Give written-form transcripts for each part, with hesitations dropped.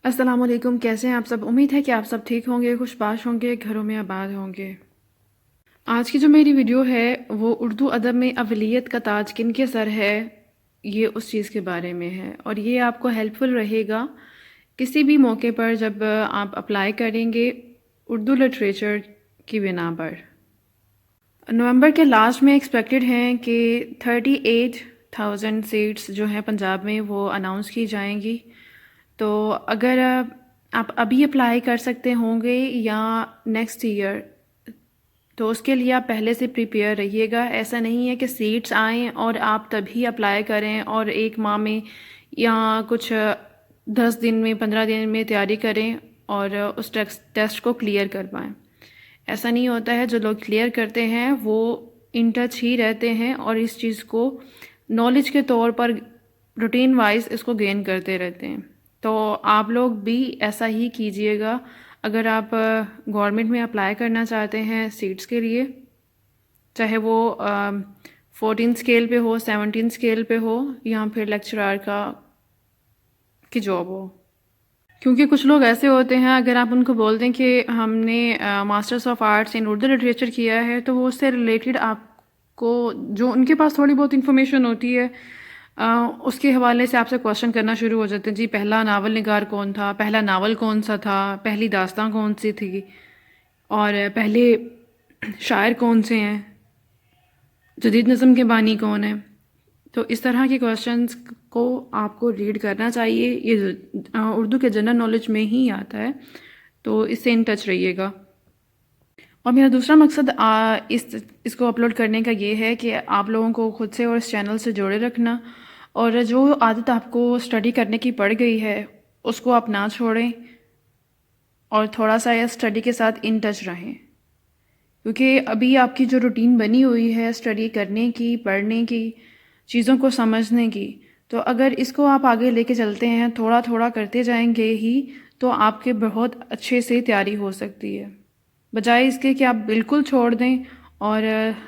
السلام علیکم، کیسے ہیں آپ سب؟ امید ہے کہ آپ سب ٹھیک ہوں گے، خوش باش ہوں گے، گھروں میں آباد ہوں گے۔ آج کی جو میری ویڈیو ہے وہ اردو ادب میں اولیت کا تاج کن کے سر ہے، یہ اس چیز کے بارے میں ہے، اور یہ آپ کو ہیلپ فل رہے گا کسی بھی موقع پر جب آپ اپلائی کریں گے اردو لٹریچر کی بنا پر۔ نومبر کے لاسٹ میں ایکسپیکٹڈ ہیں کہ 38,000 سیٹس جو ہیں پنجاب میں وہ اناؤنس کی جائیں گی۔ تو اگر آپ ابھی اپلائی کر سکتے ہوں گے یا نیکسٹ ایئر، تو اس کے لیے آپ پہلے سے پریپیئر رہیے گا۔ ایسا نہیں ہے کہ سیٹس آئیں اور آپ تبھی اپلائی کریں اور ایک ماہ میں یا کچھ 10 دن میں 15 دن میں تیاری کریں اور اس ٹیسٹ کو کلیئر کر پائیں۔ ایسا نہیں ہوتا ہے، جو لوگ کلیئر کرتے ہیں وہ ان ٹچ ہی رہتے ہیں اور اس چیز کو نالج کے طور پر روٹین وائز اس کو گین کرتے رہتے ہیں۔ تو آپ لوگ بھی ایسا ہی کیجئے گا اگر آپ گورنمنٹ میں اپلائی کرنا چاہتے ہیں سیٹس کے لیے، چاہے وہ 14 اسکیل پہ ہو، 17 اسکیل پہ ہو، یا پھر لیکچرار کی جاب ہو۔ کیونکہ کچھ لوگ ایسے ہوتے ہیں، اگر آپ ان کو بول دیں کہ ہم نے masters of arts in Urdu literature کیا ہے، تو وہ اس سے ریلیٹڈ آپ کو جو ان کے پاس تھوڑی بہت انفارمیشن ہوتی ہے اس کے حوالے سے آپ سے کوشچن کرنا شروع ہو جاتے ہیں۔ جی پہلا ناول نگار کون تھا، پہلا ناول کون سا تھا، پہلی داستان کون سی تھی، اور پہلے شاعر کون سے ہیں، جدید نظم کے بانی کون ہیں۔ تو اس طرح کے کوشچنس کو آپ کو ریڈ کرنا چاہیے، یہ اردو کے جنرل نالج میں ہی آتا ہے، تو اس سے ان ٹچ رہیے گا۔ اور میرا دوسرا مقصد اس کو اپلوڈ کرنے کا یہ ہے کہ آپ لوگوں کو خود سے اور اس چینل سے جوڑے رکھنا، اور جو عادت آپ کو اسٹڈی کرنے کی پڑ گئی ہے اس کو آپ نہ چھوڑیں اور تھوڑا سا اسٹڈی کے ساتھ ان ٹچ رہیں، کیونکہ ابھی آپ کی جو روٹین بنی ہوئی ہے اسٹڈی کرنے کی، پڑھنے کی، چیزوں کو سمجھنے کی، تو اگر اس کو آپ آگے لے کے چلتے ہیں، تھوڑا تھوڑا کرتے جائیں گے ہی، تو آپ کے بہت اچھے سے تیاری ہو سکتی ہے، بجائے اس کے کہ آپ بالکل چھوڑ دیں اور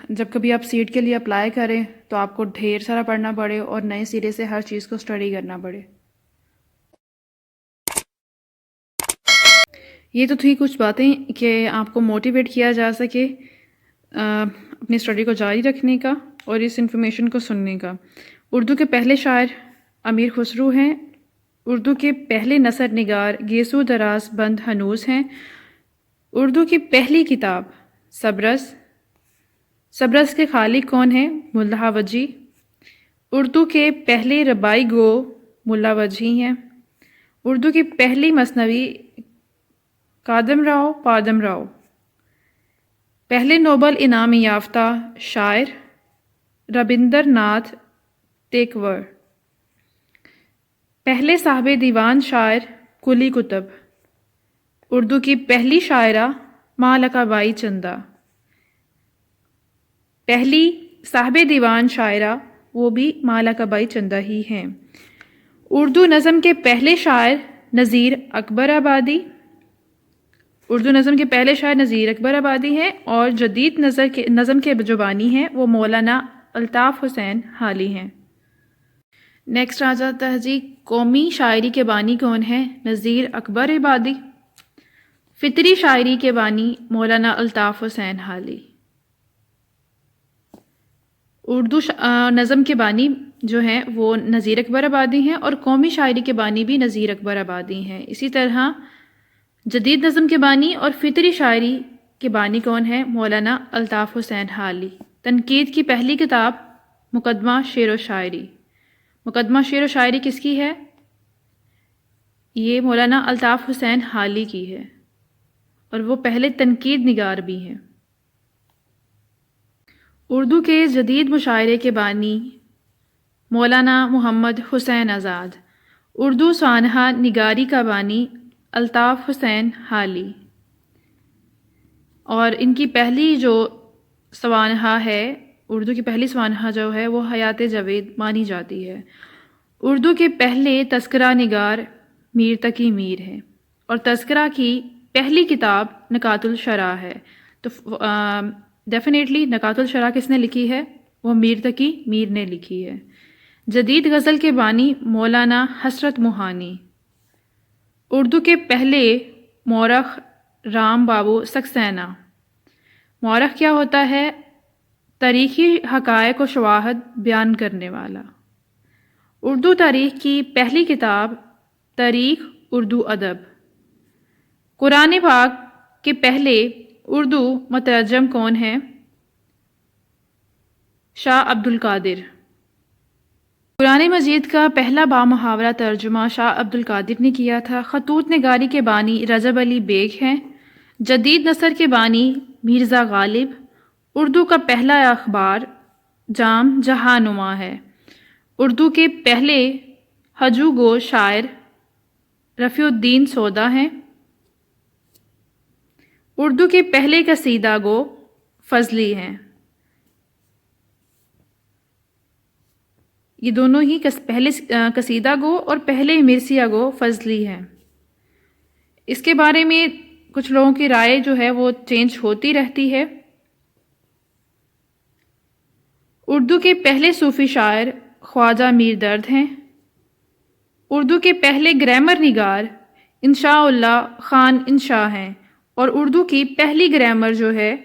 جب کبھی آپ سیٹ کے لیے اپلائی کریں تو آپ کو ڈھیر سارا پڑھنا پڑے اور نئے سرے سے ہر چیز کو اسٹڈی کرنا پڑے۔ یہ تو تھی کچھ باتیں کہ آپ کو موٹیویٹ کیا جا سکے اپنی اسٹڈی کو جاری رکھنے کا اور اس انفارمیشن کو سننے کا۔ اردو کے پہلے شاعر امیر خسرو ہیں۔ اردو کے پہلے نثر نگار گیسو دراز بند ہنوز ہیں۔ اردو کی پہلی کتاب سبرس۔ سبرس کے خالق کون ہیں؟ ملا وجی۔ اردو کے پہلے ربائی گو ملا وجی ہیں۔ اردو کی پہلی مثنوی کادم راؤ پادم راؤ۔ پہلے نوبل انعام یافتہ شاعر ربندر ناتھ ٹیگور۔ پہلے صاحب دیوان شاعر قلی قطب۔ اردو کی پہلی شاعرہ مالکہ بائی چندہ۔ پہلی صاحب دیوان شاعرہ وہ بھی مالکہ بائی چندہ ہی ہیں۔ اردو نظم کے پہلے شاعر نذیر اکبر آبادی۔ اردو نظم کے پہلے شاعر نذیر اکبر آبادی ہیں، اور جدید نظم کے جو بانی ہیں وہ مولانا الطاف حسین حالی ہیں۔ نیکسٹ آ جاتا ہے جی، قومی شاعری کے بانی کون ہیں؟ نذیر اکبر آبادی۔ فطری شاعری کے بانی مولانا الطاف حسین حالی۔ اردو نظم کے بانی جو ہیں وہ نذیر اکبر آبادی ہیں، اور قومی شاعری کے بانی بھی نذیر اکبر آبادی ہیں۔ اسی طرح جدید نظم کے بانی اور فطری شاعری کے بانی کون ہیں؟ مولانا الطاف حسین حالی۔ تنقید کی پہلی کتاب مقدمہ شعر و شاعری۔ مقدمہ شعر و شاعری کس کی ہے؟ یہ مولانا الطاف حسین حالی کی ہے، اور وہ پہلے تنقید نگار بھی ہیں۔ اردو کے جدید مشاعرے کے بانی مولانا محمد حسین آزاد۔ اردو سوانح نگاری کا بانی الطاف حسین حالی، اور ان کی پہلی جو سوانح ہے، اردو کی پہلی سوانح جو ہے وہ حیات جاوید مانی جاتی ہے۔ اردو کے پہلے تذکرہ نگار میر تقی میر ہے، اور تذکرہ کی پہلی کتاب نکات الشرح ہے۔ تو ڈیفینیٹلی نکات الشرح کس نے لکھی ہے؟ وہ میر تقی میر نے لکھی ہے۔ جدید غزل کے بانی مولانا حسرت موہانی۔ اردو کے پہلے مورخ رام بابو سکسینہ۔ مورخ کیا ہوتا ہے؟ تاریخی حقائق و شواہد بیان کرنے والا۔ اردو تاریخ کی پہلی کتاب تاریخ اردو ادب۔ قرآن پاک کے پہلے اردو مترجم کون ہیں؟ شاہ عبد القادر۔ قرآن مجید کا پہلا بامحاورہ ترجمہ شاہ عبد القادر نے کیا تھا۔ خطوط نگاری کے بانی رجب علی بیگ ہیں۔ جدید نثر کے بانی مرزا غالب۔ اردو کا پہلا اخبار جام جہاں نما ہے۔ اردو کے پہلے ہجو گو شاعر رفیع الدین سودا ہیں۔ اردو کے پہلے قصیدہ گو فضلی ہیں۔ یہ دونوں ہی پہلے قصیدہ گو اور پہلے مرثیہ گو فضلی ہیں۔ اس کے بارے میں کچھ لوگوں کی رائے جو ہے وہ چینج ہوتی رہتی ہے۔ اردو کے پہلے صوفی شاعر خواجہ میر درد ہیں۔ اردو کے پہلے گرامر نگار انشاء اللہ خان انشاء ہیں، اور اردو کی پہلی گرامر جو ہے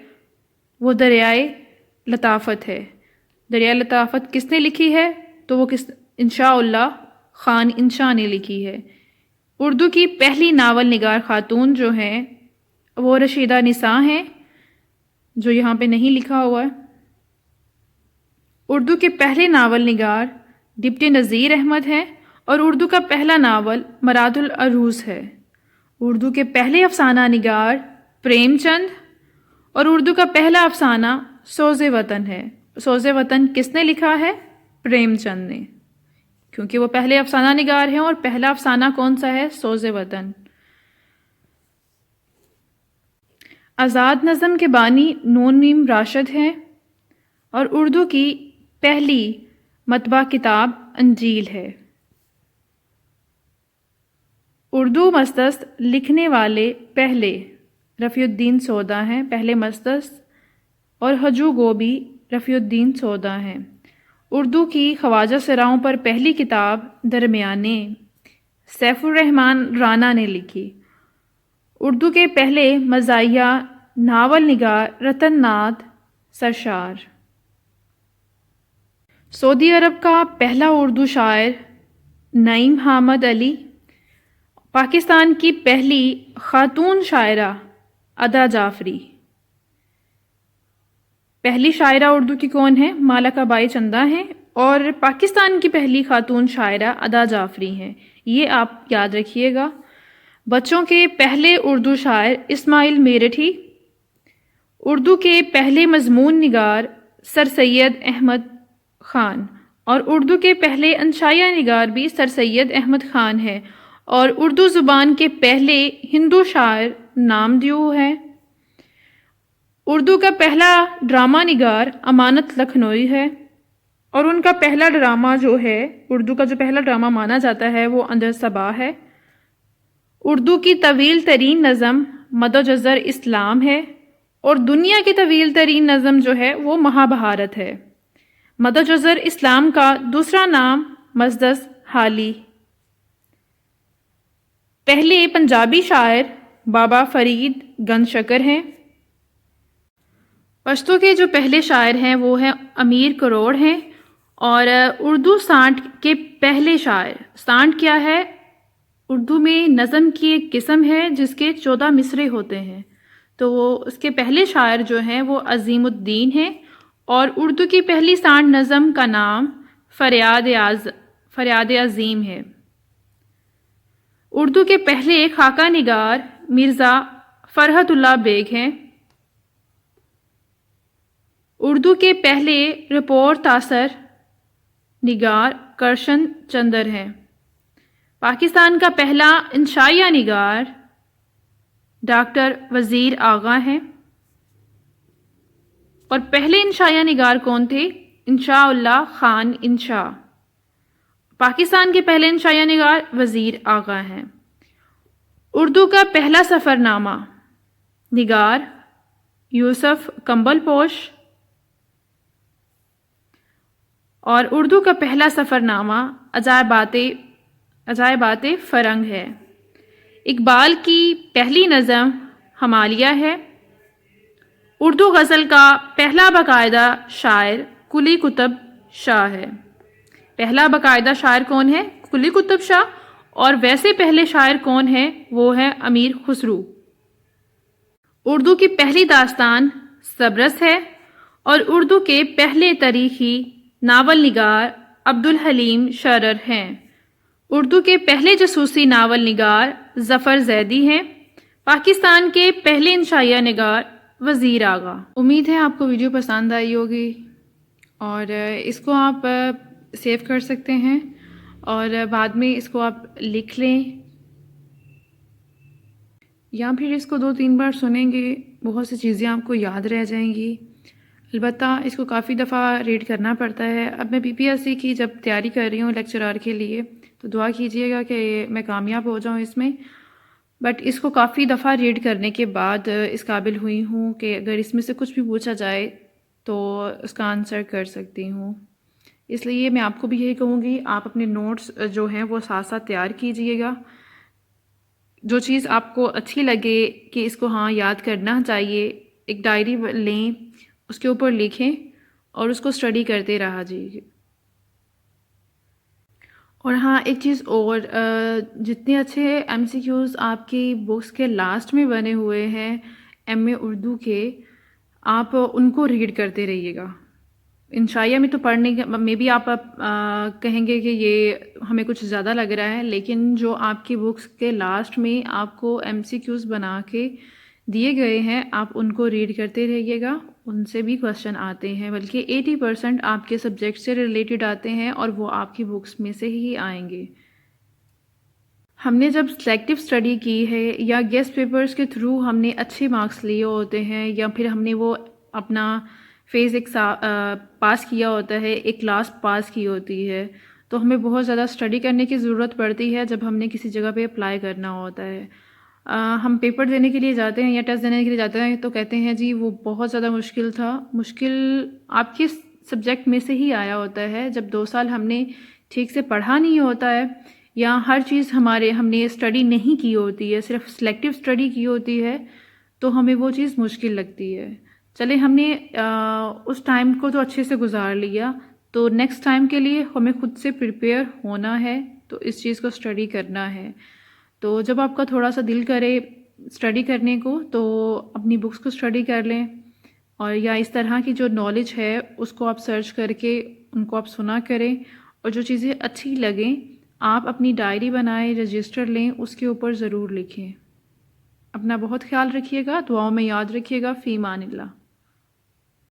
وہ دریائے لطافت ہے۔ دریائے لطافت کس نے لکھی ہے؟ تو وہ انشاء اللہ خان انشاء نے لکھی ہے۔ اردو کی پہلی ناول نگار خاتون جو ہیں وہ رشیدہ نساء ہیں، جو یہاں پہ نہیں لکھا ہوا ہے۔ اردو کے پہلے ناول نگار ڈپٹی نذیر احمد ہیں، اور اردو کا پہلا ناول مراد العروس ہے۔ اردو کے پہلے افسانہ نگار پریم چند، اور اردو کا پہلا افسانہ سوز وطن ہے۔ سوز وطن کس نے لکھا ہے؟ پریم چند نے، کیونکہ وہ پہلے افسانہ نگار ہیں، اور پہلا افسانہ کون سا ہے؟ سوز وطن۔ آزاد نظم کے بانی نون میم راشد ہیں، اور اردو کی پہلی مطبوع کتاب انجیل ہے۔ اردو مستست لکھنے والے پہلے رفیع الدین سودا ہیں، پہلے مستست، اور ہجو گو بھی رفیع الدین سودا ہیں۔ اردو کی خواجہ سراؤں پر پہلی کتاب درمیانے سیف الرحمن رانا نے لکھی۔ اردو کے پہلے مزاحیہ ناول نگار رتن ناتھ سرشار۔ سعودی عرب کا پہلا اردو شاعر نعیم حامد علی۔ پاکستان کی پہلی خاتون شاعرہ ادا جعفری۔ پہلی شاعرہ اردو کی کون ہے؟ مالکہ بائی چندہ ہیں، اور پاکستان کی پہلی خاتون شاعرہ ادا جعفری ہیں۔ یہ آپ یاد رکھیے گا۔ بچوں کے پہلے اردو شاعر اسماعیل میرٹھی۔ اردو کے پہلے مضمون نگار سر سید احمد خان، اور اردو کے پہلے انشائیہ نگار بھی سر سید احمد خان ہے، اور اردو زبان کے پہلے ہندو شاعر نامدیو ہیں۔ اردو کا پہلا ڈرامہ نگار امانت لکھنوئی ہے، اور ان کا پہلا ڈرامہ جو ہے، اردو کا جو پہلا ڈرامہ مانا جاتا ہے وہ اندر صبا ہے۔ اردو کی طویل ترین نظم مد و جزر اسلام ہے، اور دنیا کی طویل ترین نظم جو ہے وہ مہابھارت ہے۔ مد و جزر اسلام کا دوسرا نام مزدس حالی۔ پہلے پنجابی شاعر بابا فرید گنج شکر ہیں۔ پشتو کے جو پہلے شاعر ہیں وہ ہیں امیر کروڑ ہیں، اور اردو سانٹ کے پہلے شاعر۔ سانٹ کیا ہے؟ اردو میں نظم کی ایک قسم ہے جس کے 14 مصرعے ہوتے ہیں، تو وہ اس کے پہلے شاعر جو ہیں وہ عظیم الدین ہیں، اور اردو کی پہلی سانٹ نظم کا نام فریاد عظیم ہے۔ اردو کے پہلے خاکہ نگار مرزا فرحت اللہ بیگ ہیں۔ اردو کے پہلے رپورٹ تاثر نگار کرشن چندر ہیں۔ پاکستان کا پہلا انشائیہ نگار ڈاکٹر وزیر آغا ہیں، اور پہلے انشائیہ نگار کون تھے؟ انشاء اللہ خان انشاء۔ پاکستان کے پہلے انشائیہ نگار وزیر آغا ہیں۔ اردو کا پہلا سفر نامہ نگار یوسف کمبل پوش، اور اردو کا پہلا سفر نامہ عجائبات فرنگ ہے۔ اقبال کی پہلی نظم ہمالیہ ہے۔ اردو غزل کا پہلا باقاعدہ شاعر قلی قطب شاہ ہے۔ پہلا باقاعدہ شاعر کون ہے؟ قلی قطب شاہ۔ اور ویسے پہلے شاعر کون ہیں؟ وہ ہے امیر خسرو۔ اردو کی پہلی داستان صبرس ہے، اور اردو کے پہلے تاریخی ناول نگار عبدالحلیم شرر ہیں۔ اردو کے پہلے جاسوسی ناول نگار ظفر زیدی ہیں۔ پاکستان کے پہلے انشائیہ نگار وزیر آغا۔ امید ہے آپ کو ویڈیو پسند آئی ہوگی، اور اس کو آپ سیو کر سکتے ہیں، اور بعد میں اس کو آپ لکھ لیں، یا پھر اس کو 2-3 بار سنیں گے، بہت سی چیزیں آپ کو یاد رہ جائیں گی۔ البتہ اس کو کافی دفعہ ریڈ کرنا پڑتا ہے۔ اب میں PPSC کی جب تیاری کر رہی ہوں لیکچرار کے لیے، تو دعا کیجیے گا کہ میں کامیاب ہو جاؤں اس میں، بٹ اس کو کافی دفعہ ریڈ کرنے کے بعد اس قابل ہوئی ہوں کہ اگر اس میں سے کچھ بھی پوچھا جائے تو اس کا آنسر کر سکتی ہوں۔ اس لیے میں آپ کو بھی یہی کہوں گی، آپ اپنے نوٹس جو ہیں وہ ساتھ ساتھ تیار کیجیے گا۔ جو چیز آپ کو اچھی لگے کہ اس کو ہاں یاد کرنا چاہیے، ایک ڈائری لیں، اس کے اوپر لکھیں اور اس کو اسٹڈی کرتے رہا جی۔ اور ہاں ایک چیز اور، جتنے اچھے MCQs آپ کی بکس کے لاسٹ میں بنے ہوئے ہیں MA اردو کے، آپ ان کو ریڈ کرتے رہیے گا۔ انشائیہ میں تو پڑھنے میں بھی آپ کہیں گے کہ یہ ہمیں کچھ زیادہ لگ رہا ہے، لیکن جو آپ کی بکس کے لاسٹ میں آپ کو MCQs بنا کے دیے گئے ہیں، آپ ان کو ریڈ کرتے رہیے گا، ان سے بھی کوشچن آتے ہیں، بلکہ 80% آپ کے سبجیکٹ سے ریلیٹڈ آتے ہیں، اور وہ آپ کی بکس میں سے ہی آئیں گے۔ ہم نے جب سلیکٹیو اسٹڈی کی ہے یا گیسٹ پیپرز کے تھرو ہم نے اچھے مارکس لیے ہوتے ہیں، یا پھر ہم نے وہ اپنا فیز ایک پاس کیا ہوتا ہے، ایک کلاس پاس کی ہوتی ہے، تو ہمیں بہت زیادہ اسٹڈی کرنے کی ضرورت پڑتی ہے جب ہم نے کسی جگہ پہ اپلائی کرنا ہوتا ہے۔ ہم پیپر دینے کے لیے جاتے ہیں یا ٹیسٹ دینے کے لیے جاتے ہیں تو کہتے ہیں جی وہ بہت زیادہ مشکل تھا۔ مشکل آپ کے سبجیکٹ میں سے ہی آیا ہوتا ہے، جب 2 سال ہم نے ٹھیک سے پڑھا نہیں ہوتا ہے، یا ہر چیز ہم نے اسٹڈی نہیں کی ہوتی ہے، صرف سلیکٹیو اسٹڈی کی ہوتی ہے، تو ہمیں وہ چیز مشکل لگتی ہے۔ چلے ہم نے اس ٹائم کو تو اچھے سے گزار لیا، تو نیکسٹ ٹائم کے لیے ہمیں خود سے پریپیئر ہونا ہے، تو اس چیز کو اسٹڈی کرنا ہے۔ تو جب آپ کا تھوڑا سا دل کرے اسٹڈی کرنے کو، تو اپنی بکس کو اسٹڈی کر لیں، اور یا اس طرح کی جو نالج ہے اس کو آپ سرچ کر کے ان کو آپ سنا کریں، اور جو چیزیں اچھی لگیں آپ اپنی ڈائری بنائیں، رجسٹر لیں، اس کے اوپر ضرور لکھیں۔ اپنا بہت خیال رکھیے گا، دعاؤں میں یاد رکھیے گا۔ فی امان اللہ۔